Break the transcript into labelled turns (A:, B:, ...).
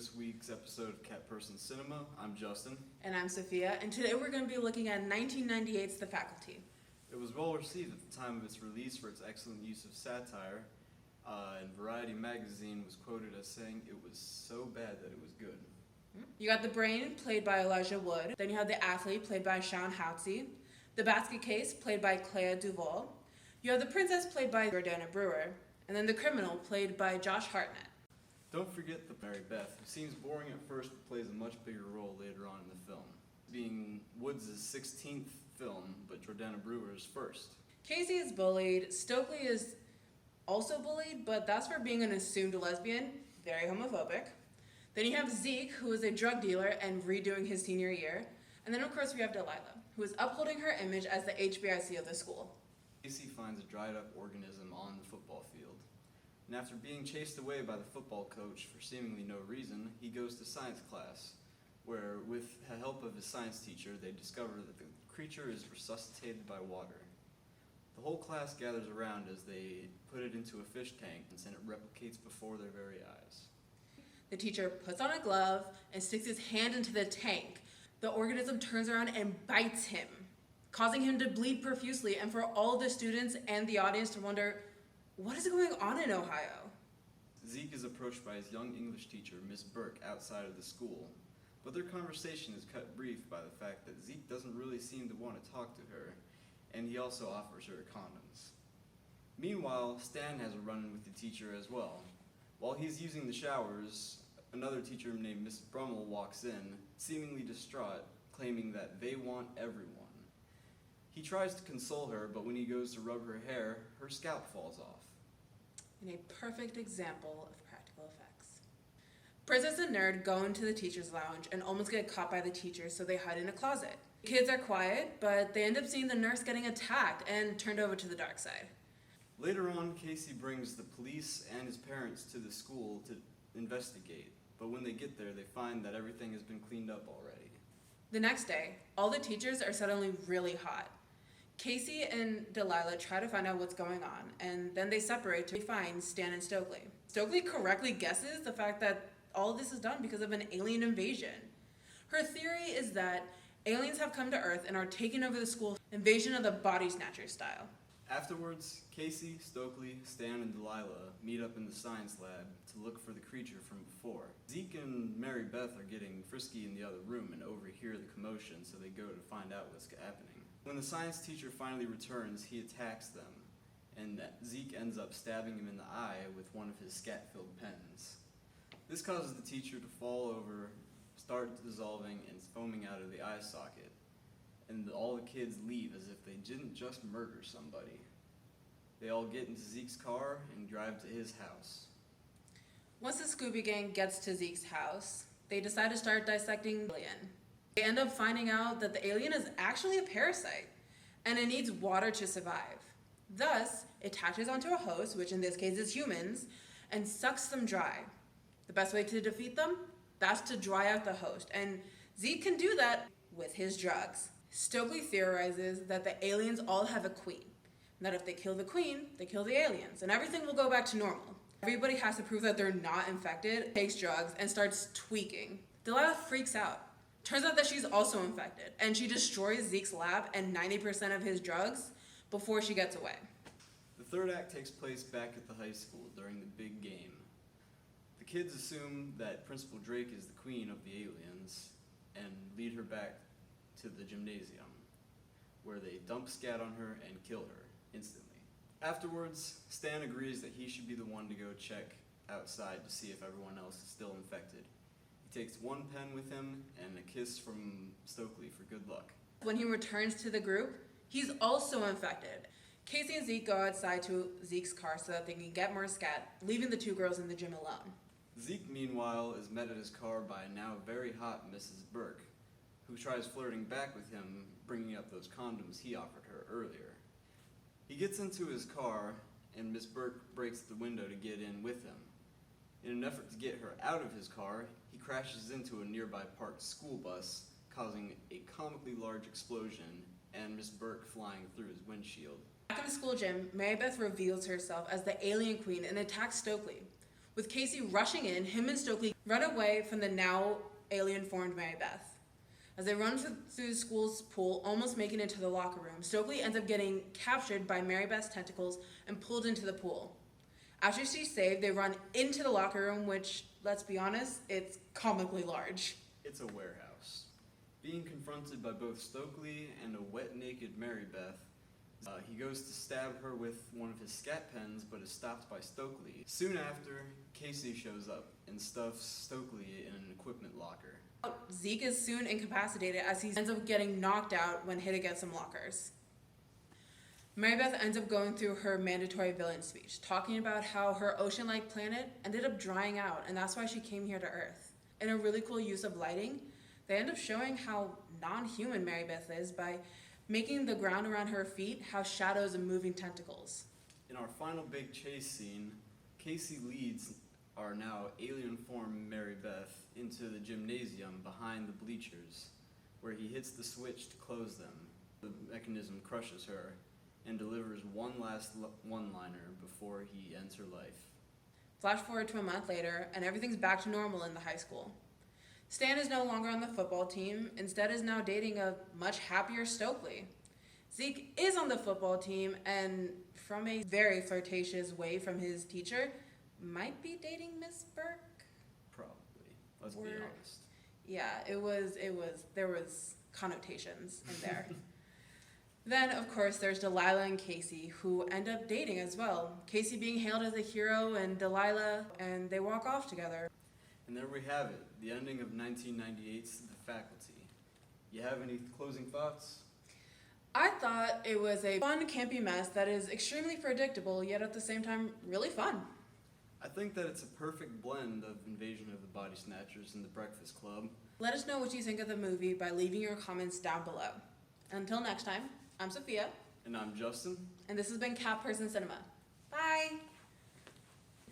A: this week's episode of Cat Person Cinema. I'm Justin.
B: And I'm Sophia, and today we're going to be looking at 1998's The Faculty.
A: It was well received at the time of its release for its excellent use of satire, and Variety magazine was quoted as saying it was so bad that it was good.
B: You got the brain, played by Elijah Wood. Then you had the athlete, played by Sean Houtsey. The basket case, played by Clea Duvall. You have the princess, played by Jordana Brewer. And then the criminal, played by Josh Hartnett.
A: Don't forget the Mary Beth, who seems boring at first but plays a much bigger role later on in the film, being Woods' 16th film, but Jordana Brewer's first.
B: Casey is bullied. Stokely is also bullied, but that's for being an assumed lesbian, very homophobic. Then you have Zeke, who is a drug dealer and redoing his senior year. And then, of course, we have Delilah, who is upholding her image as the HBIC of the school.
A: Casey finds a dried-up organism on the football field. And after being chased away by the football coach for seemingly no reason, he goes to science class, where, with the help of his science teacher, they discover that the creature is resuscitated by water. The whole class gathers around as they put it into a fish tank, and it replicates before their very eyes.
B: The teacher puts on a glove and sticks his hand into the tank. The organism turns around and bites him, causing him to bleed profusely, and for all the students and the audience to wonder, what is going on in Ohio?
A: Zeke is approached by his young English teacher, Miss Burke, outside of the school, but their conversation is cut brief by the fact that Zeke doesn't really seem to want to talk to her, and he also offers her condoms. Meanwhile, Stan has a run-in with the teacher as well. While he's using the showers, another teacher named Miss Brummel walks in, seemingly distraught, claiming that they want everyone. He tries to console her, but when he goes to rub her hair, her scalp falls off.
B: In a perfect example of practical effects. Princess and Nerd go into the teacher's lounge and almost get caught by the teacher, so they hide in a closet. The kids are quiet, but they end up seeing the nurse getting attacked and turned over to the dark side.
A: Later on, Casey brings the police and his parents to the school to investigate, but when they get there, they find that everything has been cleaned up already.
B: The next day, all the teachers are suddenly really hot. Casey and Delilah try to find out what's going on, and then they separate to find Stan and Stokely. Stokely correctly guesses the fact that all of this is done because of an alien invasion. Her theory is that aliens have come to Earth and are taking over the school, invasion of the body snatcher style.
A: Afterwards, Casey, Stokely, Stan, and Delilah meet up in the science lab to look for the creature from before. Zeke and Mary Beth are getting frisky in the other room and overhear the commotion, so they go to find out what's happening. When the science teacher finally returns, he attacks them, and Zeke ends up stabbing him in the eye with one of his scat-filled pens. This causes the teacher to fall over, start dissolving, and foaming out of the eye socket, and all the kids leave as if they didn't just murder somebody. They all get into Zeke's car and drive to his house.
B: Once the Scooby Gang gets to Zeke's house, they decide to start dissecting the alien. They end up finding out that the alien is actually a parasite, and it needs water to survive. Thus, it attaches onto a host, which in this case is humans, and sucks them dry. The best way to defeat them? That's to dry out the host, and Zeke can do that with his drugs. Stokely theorizes that the aliens all have a queen, and that if they kill the queen, they kill the aliens, and everything will go back to normal. Everybody has to prove that they're not infected, takes drugs, and starts tweaking. Delilah freaks out. Turns out that she's also infected, and she destroys Zeke's lab and 90% of his drugs before she gets away.
A: The third act takes place back at the high school during the big game. The kids assume that Principal Drake is the queen of the aliens and lead her back to the gymnasium, where they dump scat on her and kill her instantly. Afterwards, Stan agrees that he should be the one to go check outside to see if everyone else is still infected. He takes one pen with him and a kiss from Stokely for good luck.
B: When he returns to the group, he's also infected. Casey and Zeke go outside to Zeke's car so that they can get more scat, leaving the two girls in the gym alone.
A: Zeke, meanwhile, is met at his car by a now very hot Mrs. Burke, who tries flirting back with him, bringing up those condoms he offered her earlier. He gets into his car, and Miss Burke breaks the window to get in with him. In an effort to get her out of his car, he crashes into a nearby parked school bus, causing a comically large explosion, and Miss Burke flying through his windshield.
B: Back in the school gym, Mary Beth reveals herself as the alien queen and attacks Stokely. With Casey rushing in, him and Stokely run away from the now alien-formed Mary Beth. As they run through the school's pool, almost making it to the locker room, Stokely ends up getting captured by Mary Beth's tentacles and pulled into the pool. After she's saved, they run into the locker room, which, let's be honest, it's comically large.
A: It's a warehouse. Being confronted by both Stokely and a wet, naked Mary Beth, he goes to stab her with one of his scat pens, but is stopped by Stokely. Soon after, Casey shows up and stuffs Stokely in an equipment locker.
B: Zeke is soon incapacitated as he ends up getting knocked out when hit against some lockers. Mary Beth ends up going through her mandatory villain speech, talking about how her ocean-like planet ended up drying out, and that's why she came here to Earth. In a really cool use of lighting, they end up showing how non-human Mary Beth is by making the ground around her feet have shadows and moving tentacles.
A: In our final big chase scene, Casey leads our now alien form Mary Beth into the gymnasium behind the bleachers, where he hits the switch to close them. The mechanism crushes her and delivers one last one-liner before he ends her life.
B: Flash forward to a month later, and everything's back to normal in the high school. Stan is no longer on the football team, instead is now dating a much happier Stokely. Zeke is on the football team, and from a very flirtatious way from his teacher, might be dating Miss Burke.
A: Probably. Let's be honest.
B: Yeah, there was connotations in there. Then, of course, there's Delilah and Casey, who end up dating as well. Casey being hailed as a hero, and Delilah, and they walk off together.
A: And there we have it, the ending of 1998's The Faculty. You have any closing thoughts?
B: I thought it was a fun, campy mess that is extremely predictable, yet at the same time, really fun.
A: I think that it's a perfect blend of Invasion of the Body Snatchers and The Breakfast Club.
B: Let us know what you think of the movie by leaving your comments down below. Until next time, I'm Sophia.
A: And I'm Justin.
B: And this has been Cat Person Cinema. Bye!